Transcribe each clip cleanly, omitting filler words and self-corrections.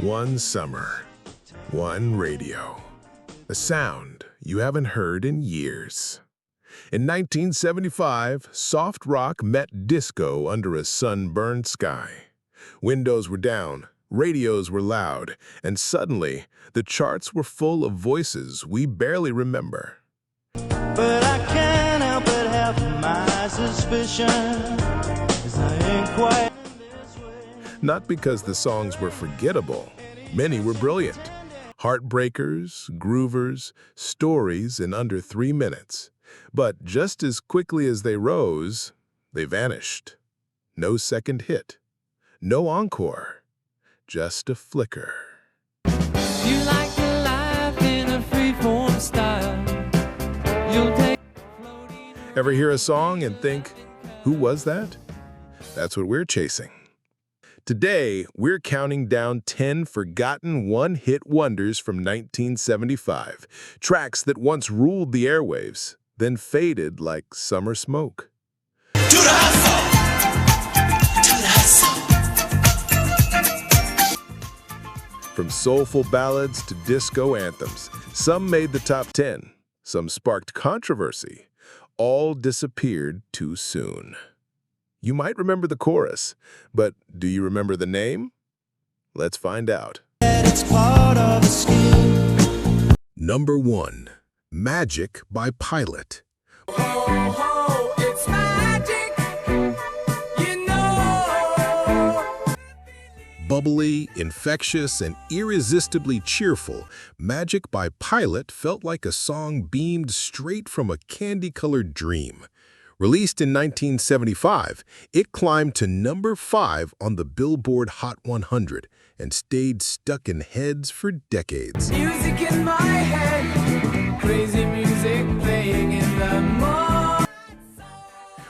One summer, one radio, a sound you haven't heard in years. In 1975, soft rock met disco under a sunburned sky. Windows were down, radios were loud, and suddenly, the charts were full of voices we barely remember. But I can't help but have my suspicion, 'cause I ain't quite this way. Not because the songs were forgettable. Many were brilliant. Heartbreakers, groovers, stories in under 3 minutes. But just as quickly as they rose, they vanished. No second hit. No encore. Just a flicker. You like the life in a free-form style. You'll take Ever hear a song and think, who was that? That's what we're chasing. Today, we're counting down 10 forgotten one-hit wonders from 1975, tracks that once ruled the airwaves, then faded like summer smoke. To the hustle! To the hustle! From soulful ballads to disco anthems, some made the top 10, some sparked controversy, all disappeared too soon. You might remember the chorus, but do you remember the name? Let's find out. It's part of the scheme. Number 1, Magic by Pilot. oh, it's magic. You know. Bubbly, infectious, and irresistibly cheerful, Magic by Pilot felt like a song beamed straight from a candy-colored dream. Released in 1975, it climbed to number 5 on the Billboard Hot 100 and stayed stuck in heads for decades. Music in my head. Crazy music playing in the morning.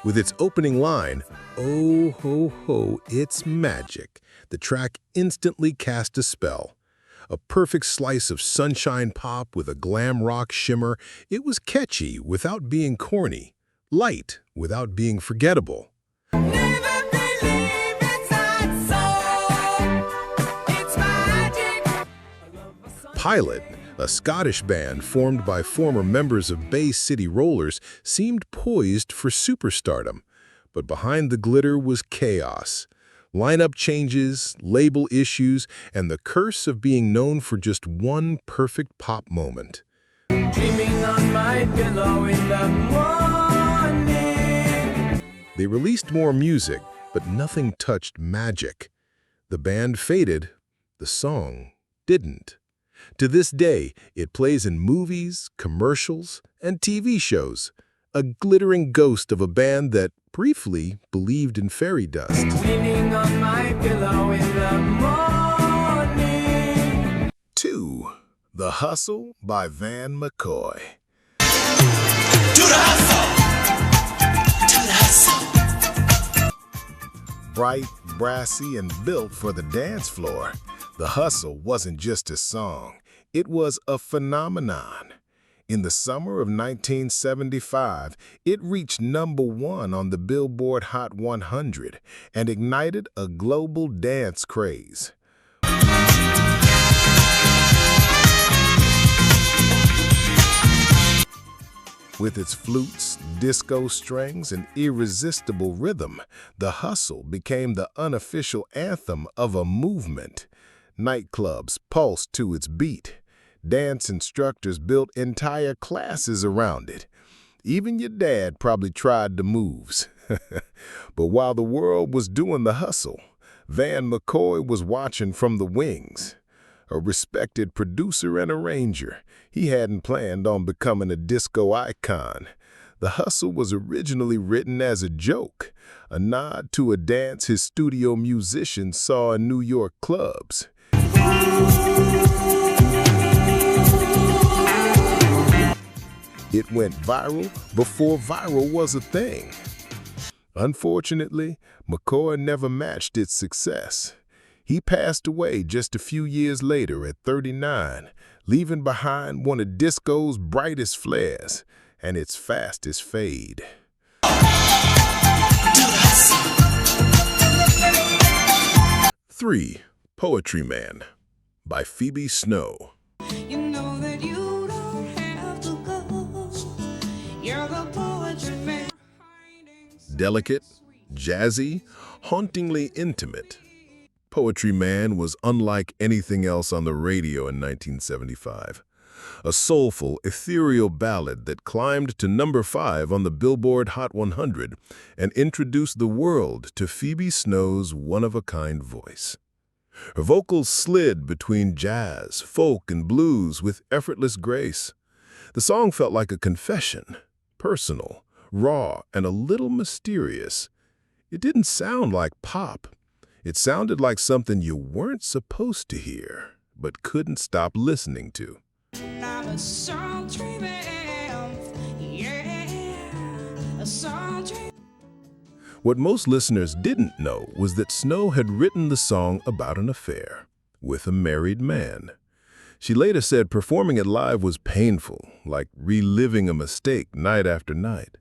With its opening line, "Oh ho ho, it's magic," the track instantly cast a spell. A perfect slice of sunshine pop with a glam rock shimmer, it was catchy without being corny, light without being forgettable. Never believe it's not so. It's magic. Pilot, a Scottish band formed by former members of Bay City Rollers, seemed poised for superstardom. But behind the glitter was chaos. Lineup changes, label issues, and the curse of being known for just one perfect pop moment. Dreaming on my pillow in the morning. They released more music, but nothing touched magic. The band faded, the song didn't. To this day, it plays in movies, commercials, and TV shows, a glittering ghost of a band that briefly believed in fairy dust. Leaning on my pillow in the morning. 2. The Hustle by Van McCoy. To the hustle! To the hustle! Bright, brassy, and built for the dance floor, The Hustle wasn't just a song, it was a phenomenon. In the summer of 1975, it reached number 1 on the Billboard Hot 100 and ignited a global dance craze. With its flutes, disco strings, and irresistible rhythm, The Hustle became the unofficial anthem of a movement. Nightclubs pulsed to its beat. Dance instructors built entire classes around it. Even your dad probably tried the moves. But while the world was doing the hustle, Van McCoy was watching from the wings. A respected producer and arranger, he hadn't planned on becoming a disco icon. The Hustle was originally written as a joke, a nod to a dance his studio musicians saw in New York clubs. It went viral before viral was a thing. Unfortunately, McCoy never matched its success. He passed away just a few years later at 39, leaving behind one of disco's brightest flares and its fastest fade. 3. Poetry Man. by Phoebe Snow. You know that you don't have to go. You're the poetry man. Delicate, jazzy, hauntingly intimate. Poetry Man was unlike anything else on the radio in 1975. A soulful, ethereal ballad that climbed to number 5 on the Billboard Hot 100 and introduced the world to Phoebe Snow's one-of-a-kind voice. Her vocals slid between jazz, folk, and blues with effortless grace. The song felt like a confession, personal, raw, and a little mysterious. It didn't sound like pop. It sounded like something you weren't supposed to hear, but couldn't stop listening to. I'm a sultry man, yeah, a sultry. What most listeners didn't know was that Snow had written the song about an affair with a married man. She later said performing it live was painful, like reliving a mistake night after night.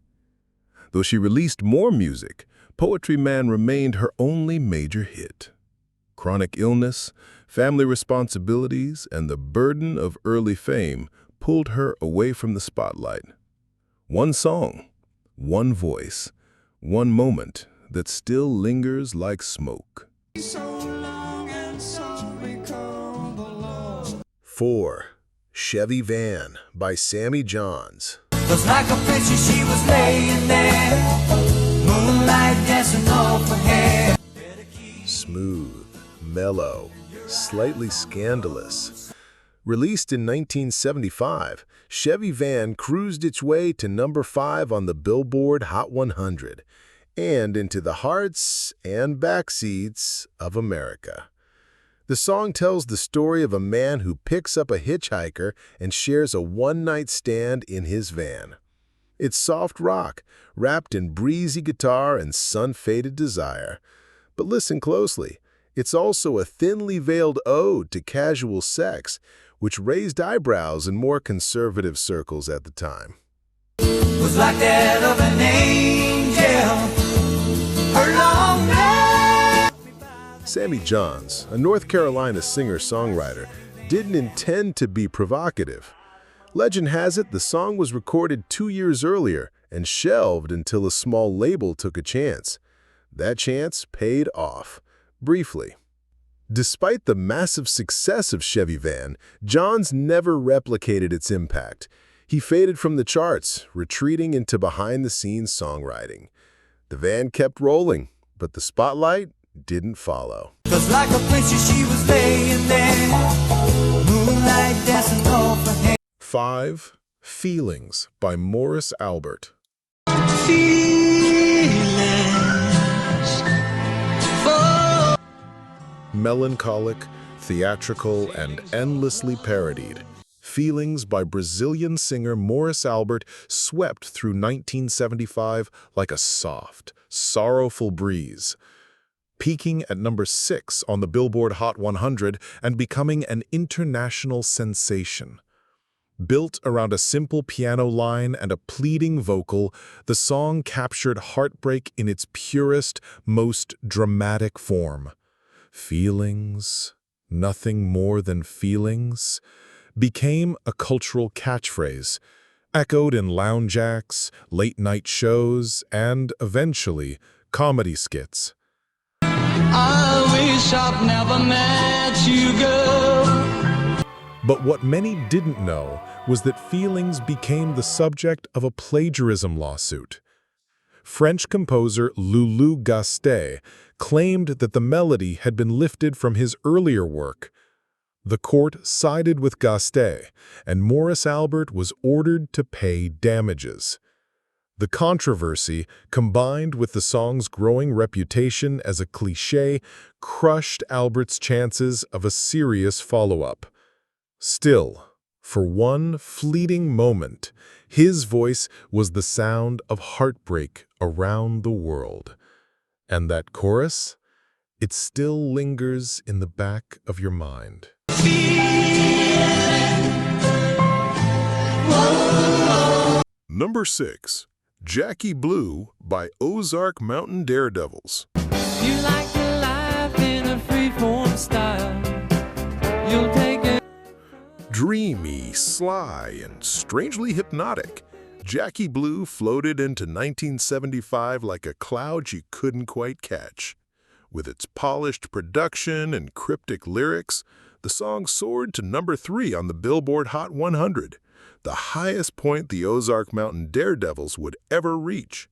Though she released more music, Poetry Man remained her only major hit. Chronic illness, family responsibilities, and the burden of early fame pulled her away from the spotlight. One song, one voice, one moment that still lingers like smoke. So long and so recall the Lord. 4. Chevy Van by Sammy Johns. 'Cause like a picture she was laying there, moonlight dancing off her hair. Smooth, mellow, slightly scandalous. Released in 1975, Chevy Van cruised its way to number 5 on the Billboard Hot 100 and into the hearts and backseats of America. The song tells the story of a man who picks up a hitchhiker and shares a one-night stand in his van. It's soft rock, wrapped in breezy guitar and sun-faded desire. But listen closely. It's also a thinly veiled ode to casual sex, which raised eyebrows in more conservative circles at the time. Was like that of an angel, her long hair. Sammy Johns, a North Carolina singer-songwriter, didn't intend to be provocative. Legend has it the song was recorded 2 years earlier and shelved until a small label took a chance. That chance paid off, briefly. Despite the massive success of Chevy Van, Johns never replicated its impact. He faded from the charts, retreating into behind-the-scenes songwriting. The van kept rolling, but the spotlight didn't follow. 'Cause like a picture she was laying there, moonlight dancing off her hair. 5. Feelings by Morris Albert. Melancholic, theatrical, and endlessly parodied, Feelings by Brazilian singer Morris Albert swept through 1975 like a soft, sorrowful breeze, peaking at number 6 on the Billboard Hot 100 and becoming an international sensation. Built around a simple piano line and a pleading vocal, the song captured heartbreak in its purest, most dramatic form. Feelings, nothing more than feelings, became a cultural catchphrase, echoed in lounge acts, late-night shows, and, eventually, comedy skits. I wish I'd never met you, girl. But what many didn't know was that Feelings became the subject of a plagiarism lawsuit. French composer Lulu Gastet claimed that the melody had been lifted from his earlier work. The court sided with Gastet, and Morris Albert was ordered to pay damages. The controversy, combined with the song's growing reputation as a cliché, crushed Albert's chances of a serious follow-up. Still, for one fleeting moment, his voice was the sound of heartbreak around the world. And that chorus? It still lingers in the back of your mind. Number 6. Jackie Blue by Ozark Mountain Daredevils. You like the life in a free-form style. You'll Dreamy, sly, and strangely hypnotic, Jackie Blue floated into 1975 like a cloud you couldn't quite catch. With its polished production and cryptic lyrics, the song soared to number 3 on the Billboard Hot 100, the highest point the Ozark Mountain Daredevils would ever reach.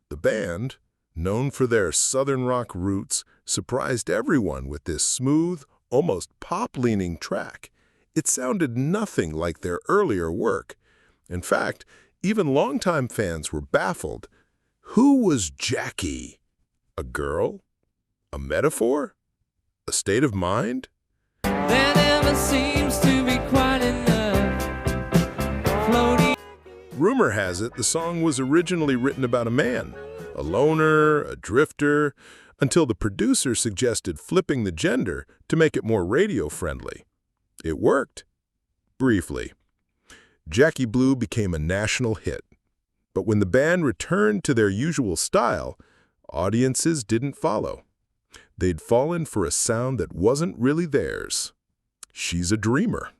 The band, known for their southern rock roots, surprised everyone with this smooth, almost pop-leaning track. It sounded nothing like their earlier work. In fact, even longtime fans were baffled. Who was Jackie? A girl? A metaphor? A state of mind? There never seems to be quite enough floating. Rumor has it the song was originally written about a man, a loner, a drifter, until the producer suggested flipping the gender to make it more radio-friendly. It worked. Briefly. Jackie Blue became a national hit. But when the band returned to their usual style, audiences didn't follow. They'd fallen for a sound that wasn't really theirs. She's a dreamer.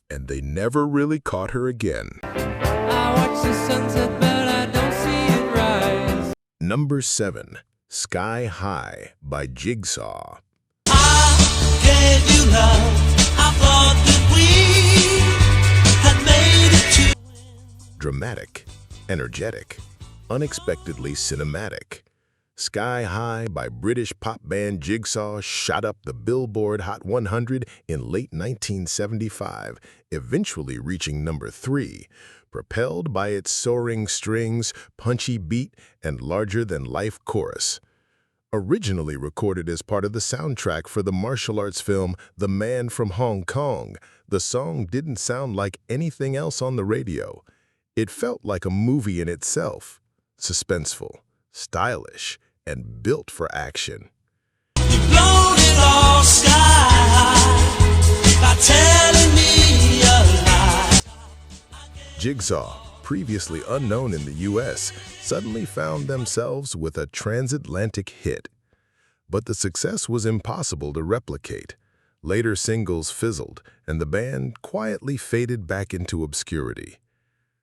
And they never really caught her again. I watch the sunset, but I don't see it rise. Number 7. Sky High by Jigsaw. I gave you love. I thought that we had made it to. Dramatic, energetic, unexpectedly cinematic. Sky High by British pop band Jigsaw shot up the Billboard Hot 100 in late 1975, eventually reaching number 3, propelled by its soaring strings, punchy beat, and larger-than-life chorus. Originally recorded as part of the soundtrack for the martial arts film The Man from Hong Kong, the song didn't sound like anything else on the radio. It felt like a movie in itself, suspenseful, stylish, and built for action. You've blown it all sky high by telling me a lie. Jigsaw, previously unknown in the U.S., suddenly found themselves with a transatlantic hit. But the success was impossible to replicate. Later singles fizzled, and the band quietly faded back into obscurity.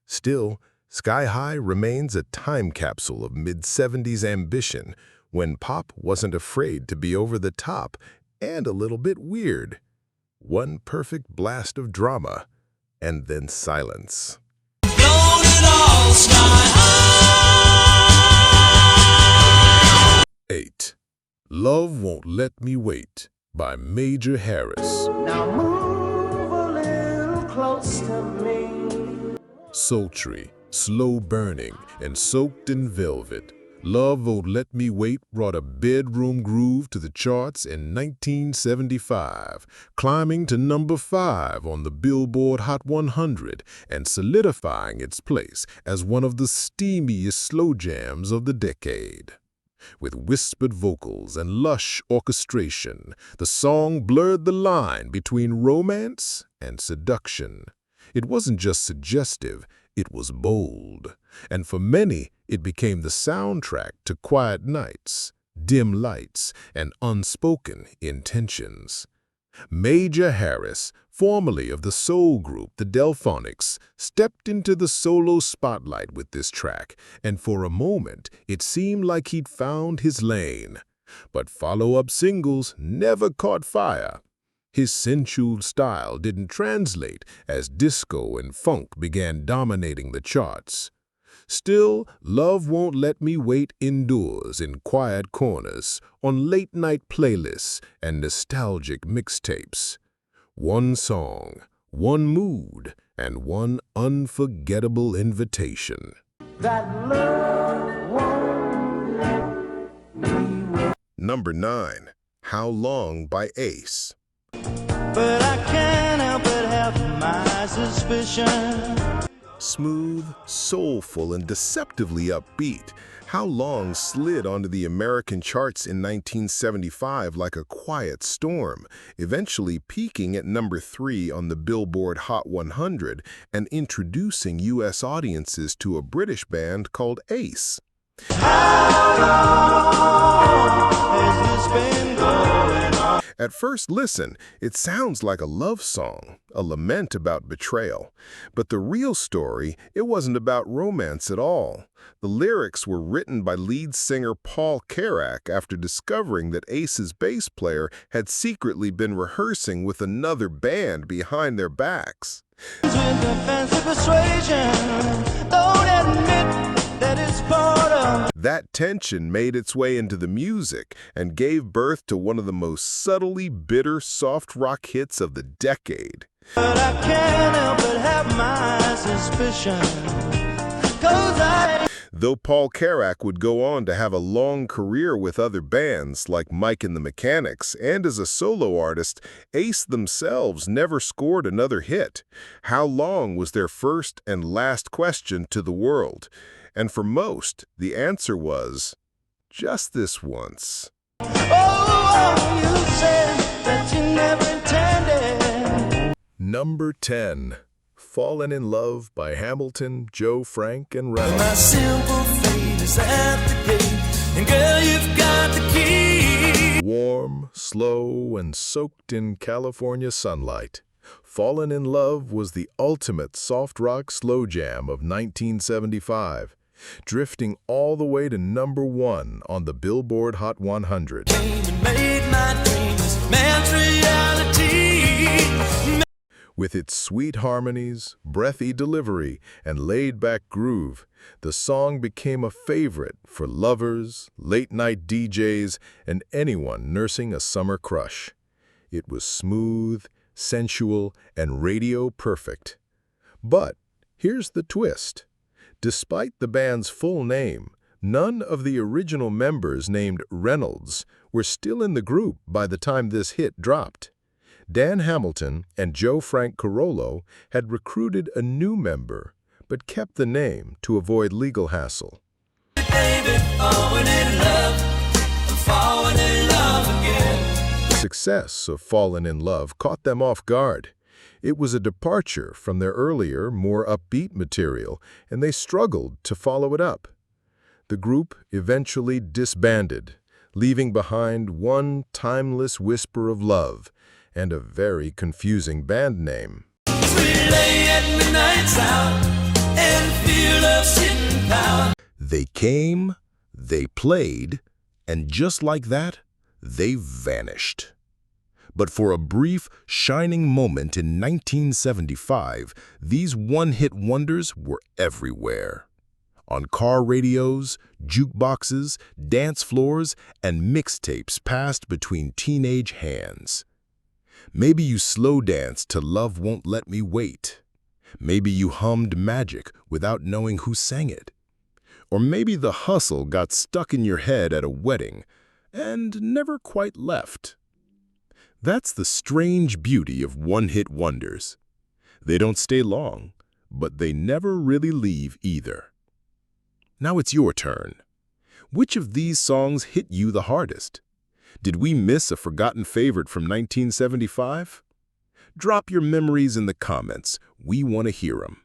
Still, Sky High remains a time capsule of mid-70s ambition when pop wasn't afraid to be over the top and a little bit weird. One perfect blast of drama, and then silence. Blown it all sky high. 8. Love Won't Let Me Wait by Major Harris. Now move a little close to me. Sultry, slow-burning, and soaked in velvet, Love Won't Let Me Wait brought a bedroom groove to the charts in 1975, climbing to number 5 on the Billboard Hot 100 and solidifying its place as one of the steamiest slow jams of the decade. With whispered vocals and lush orchestration, the song blurred the line between romance and seduction. It wasn't just suggestive, it was bold, and for many, it became the soundtrack to quiet nights, dim lights, and unspoken intentions. Major Harris, formerly of the soul group The Delphonics, stepped into the solo spotlight with this track, and for a moment, it seemed like he'd found his lane. But follow-up singles never caught fire. His sensual style didn't translate as disco and funk began dominating the charts. Still, Love Won't Let Me Wait endures in quiet corners, on late-night playlists and nostalgic mixtapes. One song, one mood, and one unforgettable invitation. That love won't let me wait. Number 9. How Long by Ace. But I can't help but have my suspicion. Smooth, soulful, and deceptively upbeat, How Long slid onto the American charts in 1975 like a quiet storm, eventually peaking at number 3 on the Billboard Hot 100 and introducing U.S. audiences to a British band called Ace. How long has this been going on? At first listen, it sounds like a love song, a lament about betrayal. But the real story, it wasn't about romance at all. The lyrics were written by lead singer Paul Carrack after discovering that Ace's bass player had secretly been rehearsing with another band behind their backs. With the fancy persuasion, don't admit that it's part of. That tension made its way into the music and gave birth to one of the most subtly bitter soft rock hits of the decade. But I can't help but have my suspicion, 'cause Though Paul Carrack would go on to have a long career with other bands like Mike and the Mechanics, and as a solo artist, Ace themselves never scored another hit. How long was their first and last question to the world? And for most, the answer was, just this once. oh, you said that you never intended. Number 10. Fallen in Love by Hamilton, Joe Frank, and Reynolds. My simple fate is at the gate, and girl, you've got the key. Warm, slow, and soaked in California sunlight, Fallen in Love was the ultimate soft rock slow jam of 1975, drifting all the way to number 1 on the Billboard Hot 100. Came and made my dreams man's reality. With its sweet harmonies, breathy delivery, and laid-back groove, the song became a favorite for lovers, late-night DJs, and anyone nursing a summer crush. It was smooth, sensual, and radio perfect. But here's the twist. Despite the band's full name, none of the original members named Reynolds were still in the group by the time this hit dropped. Dan Hamilton and Joe Frank Carollo had recruited a new member, but kept the name to avoid legal hassle. Baby, falling in love, I'm falling in love again. The success of Fallen in Love caught them off guard. It was a departure from their earlier, more upbeat material, and they struggled to follow it up. The group eventually disbanded, leaving behind one timeless whisper of love and a very confusing band name. We lay at midnight's hour and feel love sitting power. They came, they played, and just like that, they vanished. But for a brief, shining moment in 1975, these one-hit wonders were everywhere. On car radios, jukeboxes, dance floors, and mixtapes passed between teenage hands. Maybe you slow danced to Love Won't Let Me Wait. Maybe you hummed Magic without knowing who sang it. Or maybe The Hustle got stuck in your head at a wedding and never quite left. That's the strange beauty of one-hit wonders. They don't stay long, but they never really leave either. Now it's your turn. Which of these songs hit you the hardest? Did we miss a forgotten favorite from 1975? Drop your memories in the comments. We want to hear them.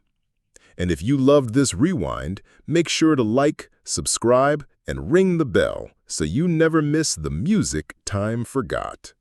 And if you loved this rewind, make sure to like, subscribe, and ring the bell so you never miss the music time forgot.